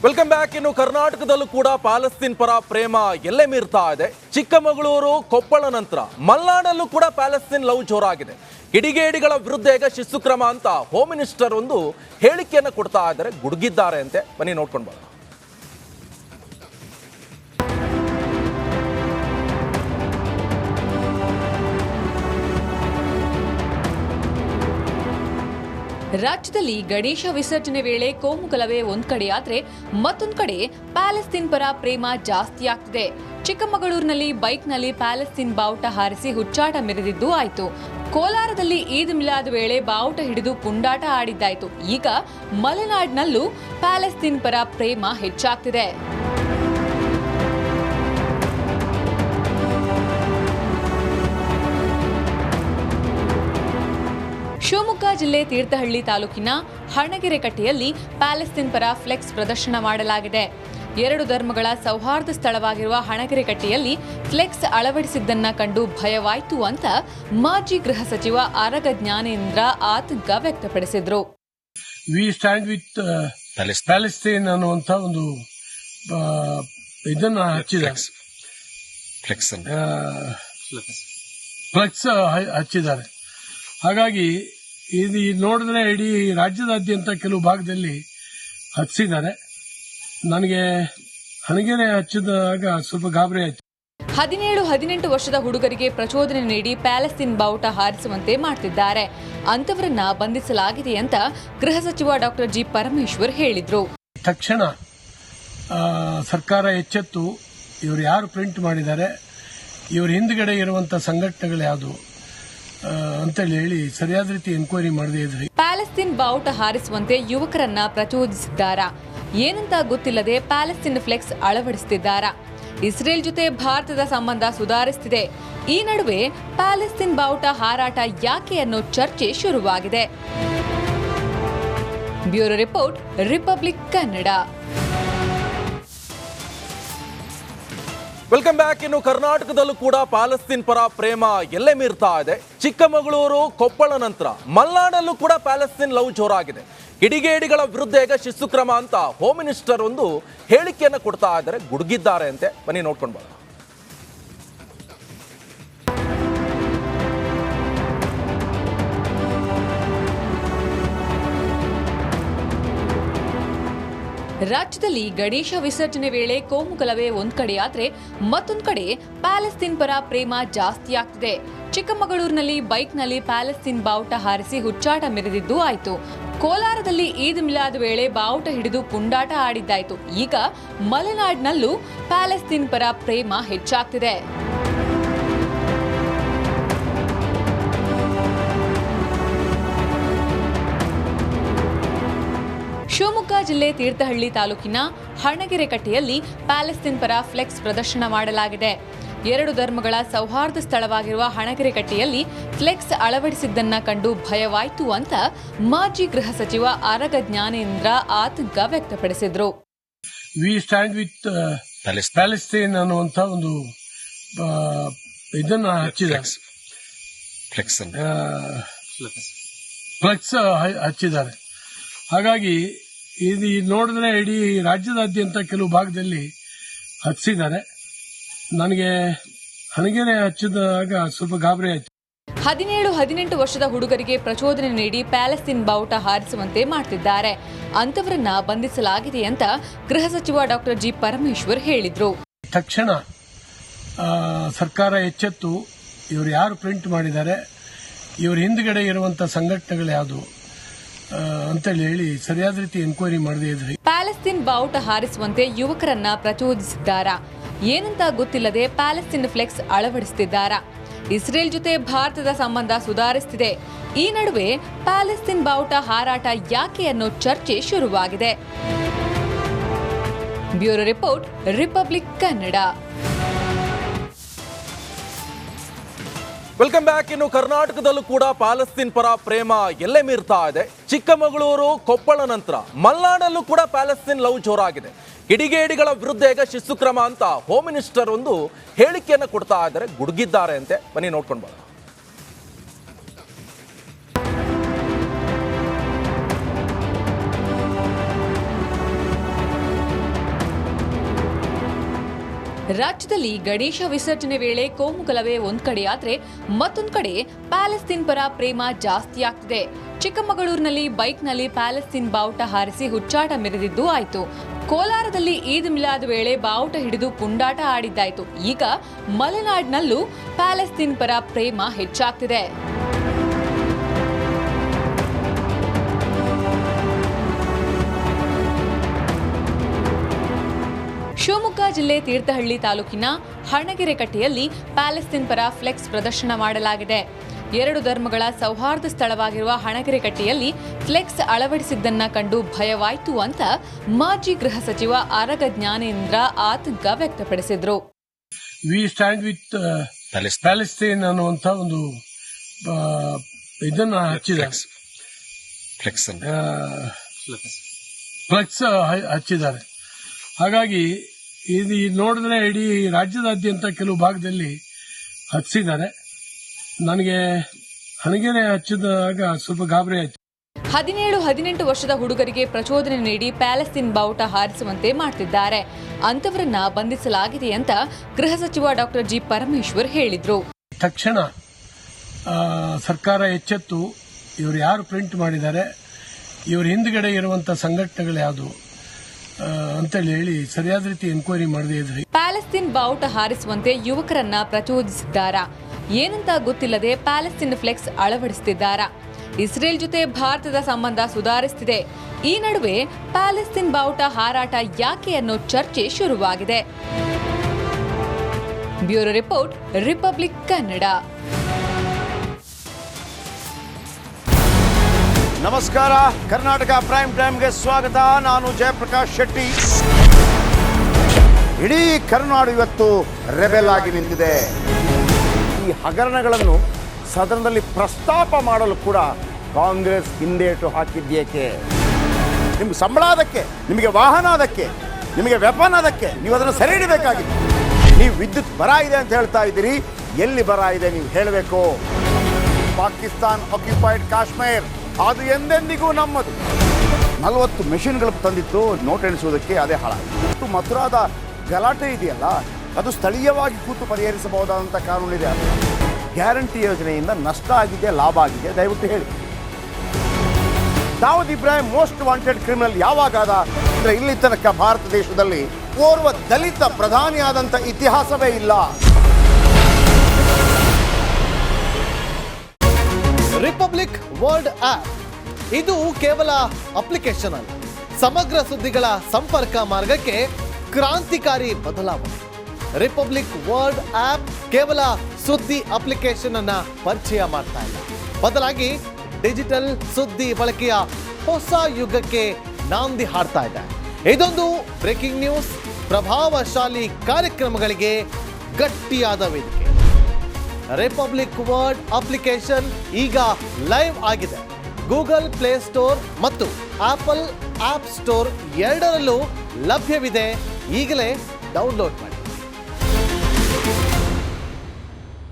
Welcome back. ಇನ್ನು ಕರ್ನಾಟಕದಲ್ಲೂ ಕೂಡ ಪ್ಯಾಲೆಸ್ತೀನ್ ಪರ ಪ್ರೇಮ ಎಲ್ಲೇ ಮೀರ್ತಾ ಇದೆ. ಚಿಕ್ಕಮಗಳೂರು, ಕೊಪ್ಪಳ ನಂತರ ಮಲ್ನಾಡಲ್ಲೂ ಕೂಡ ಪ್ಯಾಲೆಸ್ತೀನ್ ಲವ್ ಜೋರಾಗಿದೆ. ಕಿಡಿಗೇಡಿಗಳ ವಿರುದ್ಧ ಈಗ ಶಿಸ್ತು ಕ್ರಮ ಅಂತ ಹೋಮ್ ಮಿನಿಸ್ಟರ್ ಒಂದು ಹೇಳಿಕೆಯನ್ನು ಕೊಡ್ತಾ ಇದ್ದಾರೆ, ಗುಡುಗಿದ್ದಾರೆ ಅಂತೆ. ಬನ್ನಿ ನೋಡ್ಕೊಂಡು ಬರೋಣ. ರಾಜ್ಯದಲ್ಲಿ ಗಣೇಶ ವಿಸರ್ಜನೆ ವೇಳೆ ಕೋಮುಗಲಭೆ ಒಂದ್ ಕಡೆಯಾದ್ರೆ ಮತ್ತೊಂದು ಕಡೆ ಪ್ಯಾಲೆಸ್ತೀನ್ ಪರ ಪ್ರೇಮ ಜಾಸ್ತಿ ಆಗ್ತಿದೆ. ಚಿಕ್ಕಮಗಳೂರಿನಲ್ಲಿ ಬೈಕ್ನಲ್ಲಿ ಪ್ಯಾಲೆಸ್ತೀನ್ ಬಾವುಟ ಹಾರಿಸಿ ಹುಚ್ಚಾಟ ಮೆರೆದಿದ್ದು ಆಯ್ತು. ಕೋಲಾರದಲ್ಲಿ ಈದ್ ಮಿಲಾದ್ ವೇಳೆ ಬಾವುಟ ಹಿಡಿದು ಪುಂಡಾಟ ಆಡಿದ್ದಾಯ್ತು. ಈಗ ಮಲೆನಾಡಿನಲ್ಲೂ ಪ್ಯಾಲೆಸ್ತೀನ್ ಪರ ಪ್ರೇಮ ಹೆಚ್ಚಾಗ್ತಿದೆ. ಶಿವಮೊಗ್ಗ ಜಿಲ್ಲೆ ತೀರ್ಥಹಳ್ಳಿ ತಾಲೂಕಿನ ಹಣಗೆರೆಕಟ್ಟೆಯಲ್ಲಿ ಪ್ಯಾಲೆಸ್ತೀನ್ ಪರ ಫ್ಲೆಕ್ಸ್ ಪ್ರದರ್ಶನ ಮಾಡಲಾಗಿದೆ. ಎರಡು ಧರ್ಮಗಳ ಸೌಹಾರ್ದ ಸ್ಥಳವಾಗಿರುವ ಹಣಗೆರೆಕಟ್ಟೆಯಲ್ಲಿ ಫ್ಲೆಕ್ಸ್ ಅಳವಡಿಸಿದ್ದನ್ನ ಕಂಡು ಭಯವಾಯಿತು ಅಂತ ಮಾಜಿ ಗೃಹ ಸಚಿವ ಆರಗ ಜ್ಞಾನೇಂದ್ರ ಆತಂಕ ವ್ಯಕ್ತಪಡಿಸಿದ್ರು. ವಿ ಸ್ಟ್ಯಾಂಡ್ ವಿತ್ ಪ್ಯಾಲೆಸ್ತೀನ್ ಅನ್ನುವಂತ ಒಂದು ಇದನ್ನ ಹಚ್ಚಿದ್ದಾರೆ, ಫ್ಲೆಕ್ಸ್ ಹಚ್ಚಿದ್ದಾರೆ. ಹಾಗಾಗಿ ಇದು ನೋಡಿದ್ರೆ ಇಡೀ ರಾಜ್ಯದಾದ್ಯಂತ ಕೆಲವು ಭಾಗದಲ್ಲಿ ಹಚ್ಚಿದ್ದಾರೆ. ನನಗೆ ಹಣಗೆರೆ ಹಚ್ಚಿದಾಗ ಸ್ವಲ್ಪ ಗಾಬರಿ ಆಯ್ತು. 17-18 ವರ್ಷದ ಹುಡುಗರಿಗೆ ಪ್ರಚೋದನೆ ನೀಡಿ ಪ್ಯಾಲೆಸ್ತೀನ್ ಬಾವುಟ ಹಾರಿಸುವಂತೆ ಮಾಡ್ತಿದ್ದಾರೆ. ಅಂತವರನ್ನ ಬಂಧಿಸಲಾಗಿದೆ ಅಂತ ಗೃಹ ಸಚಿವ ಡಾಕ್ಟರ್ ಜಿ ಪರಮೇಶ್ವರ್ ಹೇಳಿದ್ರು. ತಕ್ಷಣ ಸರ್ಕಾರ ಎಚ್ಚೆತ್ತು ಇವರು ಯಾರು ಪ್ರಿಂಟ್ ಮಾಡಿದ್ದಾರೆ, ಇವ್ರ ಹಿಂದ್ಗಡೆ ಇರುವಂತಹ ಸಂಘಟನೆಗಳು ಯಾವುದು ಅಂತೇಳಿ ಹೇಳಿ ಸರಿಯಾದ ರೀತಿ ಎನ್ಕ್ವೈರಿ ಮಾಡದೇ ಇದ್ರಿ. ಪ್ಯಾಲೆಸ್ತೀನ್ ಬಾವುಟ ಹಾರಿಸುವಂತೆ ಯುವಕರನ್ನ ಪ್ರಚೋದಿಸಿದ್ದಾರಾ, ಏನಂತ ಗೊತ್ತಿಲ್ಲದೆ ಪ್ಯಾಲೆಸ್ತೀನ್ ಫ್ಲೆಕ್ಸ್ ಅಳವಡಿಸುತ್ತಿದ್ದಾರಾ? ಇಸ್ರೇಲ್ ಜೊತೆ ಭಾರತದ ಸಂಬಂಧ ಸುಧಾರಿಸುತ್ತಿದೆ. ಈ ನಡುವೆ ಪ್ಯಾಲೆಸ್ತೀನ್ ಬಾವುಟ ಹಾರಾಟ ಯಾಕೆ ಅನ್ನೋ ಚರ್ಚೆ ಶುರುವಾಗಿದೆ. Bureau report, republic Kannada. Welcome back. ಇನ್ನು ಕರ್ನಾಟಕದಲ್ಲೂ ಕೂಡ ಪ್ಯಾಲೆಸ್ತೀನ್ ಪರ ಪ್ರೇಮ ಎಲ್ಲೇ ಮೀರ್ತಾ ಇದೆ. ಚಿಕ್ಕಮಗಳೂರು, ಕೊಪ್ಪಳ ನಂತರ ಮಲ್ನಾಡಲ್ಲೂ ಕೂಡ ಪ್ಯಾಲೆಸ್ತೀನ್ ಲವ್ ಜೋರಾಗಿದೆ. ಕಿಡಿಗೇಡಿಗಳ ವಿರುದ್ಧ ಈಗ ಶಿಸ್ತು ಕ್ರಮ ಅಂತ ಹೋಮ್ ಮಿನಿಸ್ಟರ್ ಒಂದು ಹೇಳಿಕೆಯನ್ನು ಕೊಡ್ತಾ ಇದ್ದಾರೆ, ಗುಡುಗಿದ್ದಾರೆ ಅಂತೆ. ಬನ್ನಿ ನೋಡ್ಕೊಂಡು ಬರೋಣ. ರಾಜ್ಯದಲ್ಲಿ ಗಣೇಶ ವಿಸರ್ಜನೆ ವೇಳೆ ಕೋಮುಗಲಭೆ ಒಂದ್ ಕಡೆಯಾದ್ರೆ ಮತ್ತೊಂದು ಕಡೆ ಪ್ಯಾಲೆಸ್ತೀನ್ ಪರ ಪ್ರೇಮ ಜಾಸ್ತಿ ಆಗ್ತಿದೆ. ಚಿಕ್ಕಮಗಳೂರಿನಲ್ಲಿ ಬೈಕ್ನಲ್ಲಿ ಪ್ಯಾಲೆಸ್ತೀನ್ ಬಾವುಟ ಹಾರಿಸಿ ಹುಚ್ಚಾಟ ಮೆರೆದಿದ್ದು ಆಯ್ತು. ಕೋಲಾರದಲ್ಲಿ ಈದ್ ಮಿಲಾದ್ ವೇಳೆ ಬಾವುಟ ಹಿಡಿದು ಪುಂಡಾಟ ಆಡಿದ್ದಾಯ್ತು. ಈಗ ಮಲೆನಾಡಿನಲ್ಲೂ ಪ್ಯಾಲೆಸ್ತೀನ್ ಪರ ಪ್ರೇಮ ಹೆಚ್ಚಾಗ್ತಿದೆ. ಶಿವಮೊಗ್ಗ ಜಿಲ್ಲೆ ತೀರ್ಥಹಳ್ಳಿ ತಾಲೂಕಿನ ಹಣಗೆರೆಕಟ್ಟೆಯಲ್ಲಿ ಪ್ಯಾಲೆಸ್ತೀನ್ ಪರ ಫ್ಲೆಕ್ಸ್ ಪ್ರದರ್ಶನ ಮಾಡಲಾಗಿದೆ. ಎರಡು ಧರ್ಮಗಳ ಸೌಹಾರ್ದ ಸ್ಥಳವಾಗಿರುವ ಹಣಗೆರೆಕಟ್ಟೆಯಲ್ಲಿ ಫ್ಲೆಕ್ಸ್ ಅಳವಡಿಸಿದ್ದನ್ನ ಕಂಡು ಭಯವಾಯಿತು ಅಂತ ಮಾಜಿ ಗೃಹ ಸಚಿವ ಆರಗ ಜ್ಞಾನೇಂದ್ರ ಆತಂಕ ವ್ಯಕ್ತಪಡಿಸಿದ್ರು. ವಿ ಸ್ಟ್ಯಾಂಡ್ ವಿತ್ ಪ್ಯಾಲೆಸ್ತೀನ್ ಅನ್ನುವಂತ ಒಂದು ಇದನ್ನ ಹಚ್ಚಿದ್ದಾರೆ, ಫ್ಲೆಕ್ಸ್ ಹಚ್ಚಿದ್ದಾರೆ. ಹಾಗಾಗಿ ಇದು ನೋಡಿದ್ರೆ ಇಡೀ ರಾಜ್ಯದಾದ್ಯಂತ ಕೆಲವು ಭಾಗದಲ್ಲಿ ಹಚ್ಚಿದ್ದಾರೆ. ನನಗೆ ಹಣಗೆರೆ ಹಚ್ಚಿದಾಗ ಸ್ವಲ್ಪ ಗಾಬರಿ ಆಯ್ತು. 17-18 ವರ್ಷದ ಹುಡುಗರಿಗೆ ಪ್ರಚೋದನೆ ನೀಡಿ ಪ್ಯಾಲೆಸ್ತೀನ್ ಬಾವುಟ ಹಾರಿಸುವಂತೆ ಮಾಡ್ತಿದ್ದಾರೆ. ಅಂತವರನ್ನ ಬಂಧಿಸಲಾಗಿದೆ ಅಂತ ಗೃಹ ಸಚಿವ ಡಾಕ್ಟರ್ ಜಿ ಪರಮೇಶ್ವರ್ ಹೇಳಿದ್ರು. ತಕ್ಷಣ ಸರ್ಕಾರ ಎಚ್ಚೆತ್ತು ಇವರು ಯಾರು ಪ್ರಿಂಟ್ ಮಾಡಿದ್ದಾರೆ, ಇವ್ರ ಹಿಂದ್ಗಡೆ ಇರುವಂತಹ ಸಂಘಟನೆಗಳು ಯಾವುದು ಅಂತೇಳಿ ಹೇಳಿ ಸರಿಯಾದ ರೀತಿ ಎನ್ಕ್ವೈರಿ ಮಾಡದೇ ಇದ್ರಿ. ಪ್ಯಾಲೆಸ್ತೀನ್ ಬಾವುಟ ಹಾರಿಸುವಂತೆ ಯುವಕರನ್ನ ಪ್ರಚೋದಿಸಿದ್ದಾರಾ, ಏನಂತ ಗೊತ್ತಿಲ್ಲದೆ ಪ್ಯಾಲೆಸ್ತೀನ್ ಫ್ಲೆಕ್ಸ್ ಅಳವಡಿಸುತ್ತಿದ್ದಾರಾ? ಇಸ್ರೇಲ್ ಜೊತೆ ಭಾರತದ ಸಂಬಂಧ ಸುಧಾರಿಸುತ್ತಿದೆ. ಈ ನಡುವೆ ಪ್ಯಾಲೆಸ್ತೀನ್ ಬಾವುಟ ಹಾರಾಟ ಯಾಕೆ ಅನ್ನೋ ಚರ್ಚೆ ಶುರುವಾಗಿದೆ. Bureau report, republic Kannada. Welcome back. ಇನ್ನು ಕರ್ನಾಟಕದಲ್ಲೂ ಕೂಡ ಪ್ಯಾಲೆಸ್ತೀನ್ ಪರ ಪ್ರೇಮ ಎಲ್ಲೇ ಮೀರ್ತಾ ಇದೆ. ಚಿಕ್ಕಮಗಳೂರು, ಕೊಪ್ಪಳ ನಂತರ ಮಲ್ನಾಡಲ್ಲೂ ಕೂಡ ಪ್ಯಾಲೆಸ್ತೀನ್ ಲವ್ ಜೋರಾಗಿದೆ. ಕಿಡಿಗೇಡಿಗಳ ವಿರುದ್ಧ ಈಗ ಶಿಸ್ತು ಕ್ರಮ ಅಂತ ಹೋಮ್ ಮಿನಿಸ್ಟರ್ ಒಂದು ಹೇಳಿಕೆಯನ್ನು ಕೊಡ್ತಾ ಇದ್ದಾರೆ, ಗುಡುಗಿದ್ದಾರೆ ಅಂತೆ. ಬನ್ನಿ ನೋಡ್ಕೊಂಡು ಬರೋಣ. ರಾಜ್ಯದಲ್ಲಿ ಗಣೇಶ ವಿಸರ್ಜನೆ ವೇಳೆ ಕೋಮುಗಲಭೆ ಒಂದ್ ಕಡೆಯಾದ್ರೆ ಮತ್ತೊಂದ್ ಕಡೆ ಪ್ಯಾಲೆಸ್ತೀನ್ ಪರ ಪ್ರೇಮ ಜಾಸ್ತಿ ಆಗ್ತಿದೆ. ಚಿಕ್ಕಮಗಳೂರಿನಲ್ಲಿ ಬೈಕ್ನಲ್ಲಿ ಪ್ಯಾಲೆಸ್ತೀನ್ ಬಾವುಟ ಹಾರಿಸಿ ಹುಚ್ಚಾಟ ಮೆರೆದಿದ್ದು ಆಯ್ತು. ಕೋಲಾರದಲ್ಲಿ ಈದ್ ಮಿಲಾದ್ ವೇಳೆ ಬಾವುಟ ಹಿಡಿದು ಪುಂಡಾಟ ಆಡಿದ್ದಾಯ್ತು. ಈಗ ಮಲೆನಾಡಿನಲ್ಲೂ ಪ್ಯಾಲೆಸ್ತೀನ್ ಪರ ಪ್ರೇಮ ಹೆಚ್ಚಾಗ್ತಿದೆ. ಶಿವಮೊಗ್ಗ ಜಿಲ್ಲೆ ತೀರ್ಥಹಳ್ಳಿ ತಾಲೂಕಿನ ಹಣಗೆರೆಕಟ್ಟೆಯಲ್ಲಿ ಪ್ಯಾಲೆಸ್ತೀನ್ ಪರ ಫ್ಲೆಕ್ಸ್ ಪ್ರದರ್ಶನ ಮಾಡಲಾಗಿದೆ. ಎರಡು ಧರ್ಮಗಳ ಸೌಹಾರ್ದ ಸ್ಥಳವಾಗಿರುವ ಹಣಗೆರೆಕಟ್ಟೆಯಲ್ಲಿ ಫ್ಲೆಕ್ಸ್ ಅಳವಡಿಸಿದ್ದನ್ನ ಕಂಡು ಭಯವಾಯಿತು ಅಂತ ಮಾಜಿ ಗೃಹ ಸಚಿವ ಆರಗ ಜ್ಞಾನೇಂದ್ರ ಆತಂಕ ವ್ಯಕ್ತಪಡಿಸಿದ್ರು. ವಿ ಸ್ಟ್ಯಾಂಡ್ ವಿತ್ ಪ್ಯಾಲೆಸ್ತೀನ್ ಅನ್ನುವಂತ ಒಂದು ಇದನ್ನ ಹಚ್ಚಿದ್ದಾರೆ, ಫ್ಲೆಕ್ಸ್ ಹಚ್ಚಿದ್ದಾರೆ. ಹಾಗಾಗಿ ಇದು ನೋಡಿದ್ರೆ ಇಡೀ ರಾಜ್ಯದಾದ್ಯಂತ ಕೆಲವು ಭಾಗದಲ್ಲಿ ಹಚ್ಚಿದ್ದಾರೆ. ನನಗೆ ಹಣಗೆರೆ ಹಚ್ಚಿದಾಗ ಸ್ವಲ್ಪ ಗಾಬರಿ ಆಯ್ತು. 17-18 ವರ್ಷದ ಹುಡುಗರಿಗೆ ಪ್ರಚೋದನೆ ನೀಡಿ ಪ್ಯಾಲೆಸ್ತೀನ್ ಬಾವುಟ ಹಾರಿಸುವಂತೆ ಮಾಡ್ತಿದ್ದಾರೆ. ಅಂತವರನ್ನ ಬಂಧಿಸಲಾಗಿದೆ ಅಂತ ಗೃಹ ಸಚಿವ ಡಾಕ್ಟರ್ ಜಿ ಪರಮೇಶ್ವರ್ ಹೇಳಿದ್ರು. ತಕ್ಷಣ ಸರ್ಕಾರ ಎಚ್ಚೆತ್ತು ಇವರು ಯಾರು ಪ್ರಿಂಟ್ ಮಾಡಿದ್ದಾರೆ, ಇವ್ರ ಹಿಂದ್ಗಡೆ ಇರುವಂತಹ ಸಂಘಟನೆಗಳು ಯಾವುದು ಅಂತೇಳಿ ಹೇಳಿ ಸರಿಯಾದ ರೀತಿ ಎನ್ಕ್ವೈರಿ ಮಾಡದೇ ಇದ್ರಿ. ಪ್ಯಾಲೆಸ್ತೀನ್ ಬಾವುಟ ಹಾರಿಸುವಂತೆ ಯುವಕರನ್ನ ಪ್ರಚೋದಿಸಿದ್ದಾರಾ, ಏನಂತ ಗೊತ್ತಿಲ್ಲದೆ ಪ್ಯಾಲೆಸ್ತೀನ್ ಫ್ಲೆಕ್ಸ್ ಅಳವಡಿಸುತ್ತಿದ್ದಾರಾ? ಇಸ್ರೇಲ್ ಜೊತೆ ಭಾರತದ ಸಂಬಂಧ ಸುಧಾರಿಸುತ್ತಿದೆ. ಈ ನಡುವೆ ಪ್ಯಾಲೆಸ್ತೀನ್ ಬಾವುಟ ಹಾರಾಟ ಯಾಕೆ ಅನ್ನೋ ಚರ್ಚೆ ಶುರುವಾಗಿದೆ. Bureau report, republic Kannada. ನಮಸ್ಕಾರ, ಕರ್ನಾಟಕ ಪ್ರೈಮ್ ಟೈಮ್ಗೆ ಸ್ವಾಗತ. ನಾನು ಜಯಪ್ರಕಾಶ್ ಶೆಟ್ಟಿ. ಇಡೀ ಕರ್ನಾಡು ಇವತ್ತು ರೆಬೆಲ್ ಆಗಿ ನಿಂತಿದೆ. ಈ ಹಗರಣಗಳನ್ನು ಸದನದಲ್ಲಿ ಪ್ರಸ್ತಾಪ ಮಾಡಲು ಕೂಡ ಕಾಂಗ್ರೆಸ್ ಹಿಂದೇಟು ಹಾಕಿದ್ದೇಕೆ? ನಿಮ್ಗೆ ಸಂಬಳ ಅದಕ್ಕೆ, ನಿಮಗೆ ವಾಹನ ಅದಕ್ಕೆ, ನಿಮಗೆ ವೆಪನ್ ಅದಕ್ಕೆ, ನೀವು ಅದನ್ನು ಸೆರೆ ಹಿಡಿಬೇಕಾಗಿದೆ. ನೀವು ವಿದ್ಯುತ್ ಬರ ಇದೆ ಅಂತ ಹೇಳ್ತಾ ಇದ್ದೀರಿ, ಎಲ್ಲಿ ಬರ ಇದೆ ನೀವು ಹೇಳಬೇಕು. ಪಾಕಿಸ್ತಾನ್ ಆಕ್ಯುಪೈಡ್ ಕಾಶ್ಮೀರ್ ಅದು ಎಂದೆಂದಿಗೂ ನಮ್ಮದು. 40 ಮೆಷಿನ್ಗಳು ತಂದಿತ್ತು ನೋಟ್ ಎಣಿಸುವುದಕ್ಕೆ, ಅದೇ ಹಾಳಾಯಿತು. ಮಥುರಾದ ಗಲಾಟೆ ಇದೆಯಲ್ಲ, ಅದು ಸ್ಥಳೀಯವಾಗಿ ಕೂತು ಪರಿಹರಿಸಬಹುದಾದಂಥ ಕಾನೂನಿದೆ. ಗ್ಯಾರಂಟಿ ಯೋಜನೆಯಿಂದ ನಷ್ಟ ಆಗಿದೆ, ಲಾಭ ಆಗಿದೆ, ದಯವಿಟ್ಟು ಹೇಳಿ. Dawood Ibrahim most wanted criminal ಯಾವಾಗಾದ ಅಂದರೆ ಇಲ್ಲಿ ತನಕ ಭಾರತ ದೇಶದಲ್ಲಿ ಓರ್ವ ದಲಿತ ಪ್ರಧಾನಿಯಾದಂಥ ಇತಿಹಾಸವೇ ಇಲ್ಲ. ರಿಪಬ್ಲಿಕ್ ವರ್ಲ್ಡ್ ಆಪ್ ಇದು ಕೇವಲ ಅಪ್ಲಿಕೇಶನ್ ಅಲ್ಲ, ಸಮಗ್ರ ಸುದ್ದಿಗಳ ಸಂಪರ್ಕ ಮಾರ್ಗಕ್ಕೆ ಕ್ರಾಂತಿಕಾರಿ ಬದಲಾವಣೆ. ರಿಪಬ್ಲಿಕ್ ವರ್ಲ್ಡ್ ಆಪ್ ಕೇವಲ ಸುದ್ದಿ ಅಪ್ಲಿಕೇಶನ್ ಅನ್ನ ಪರಿಚಯ ಮಾಡ್ತಾ ಇಲ್ಲ, ಬದಲಾಗಿ ಡಿಜಿಟಲ್ ಸುದ್ದಿ ಬಳಕೆಯ ಹೊಸ ಯುಗಕ್ಕೆ ನಾಂದಿ ಹಾಡ್ತಾ ಇದೆ. ಇದೊಂದು ಬ್ರೇಕಿಂಗ್ ನ್ಯೂಸ್, ಪ್ರಭಾವಶಾಲಿ ಕಾರ್ಯಕ್ರಮಗಳಿಗೆ ಗಟ್ಟಿಯಾದ ವೇದಿಕೆ. ರಿಪಬ್ಲಿಕ್ ವರ್ಲ್ಡ್ ಅಪ್ಲಿಕೇಶನ್ ಈಗ ಲೈವ್ ಆಗಿದೆ. ಗೂಗಲ್ ಪ್ಲೇ ಸ್ಟೋರ್ ಮತ್ತು ಆಪಲ್ ಆಪ್ ಸ್ಟೋರ್ ಎರಡರಲ್ಲೂ ಲಭ್ಯವಿದೆ. ಈಗಲೇ ಡೌನ್ಲೋಡ್ ಮಾಡಿ.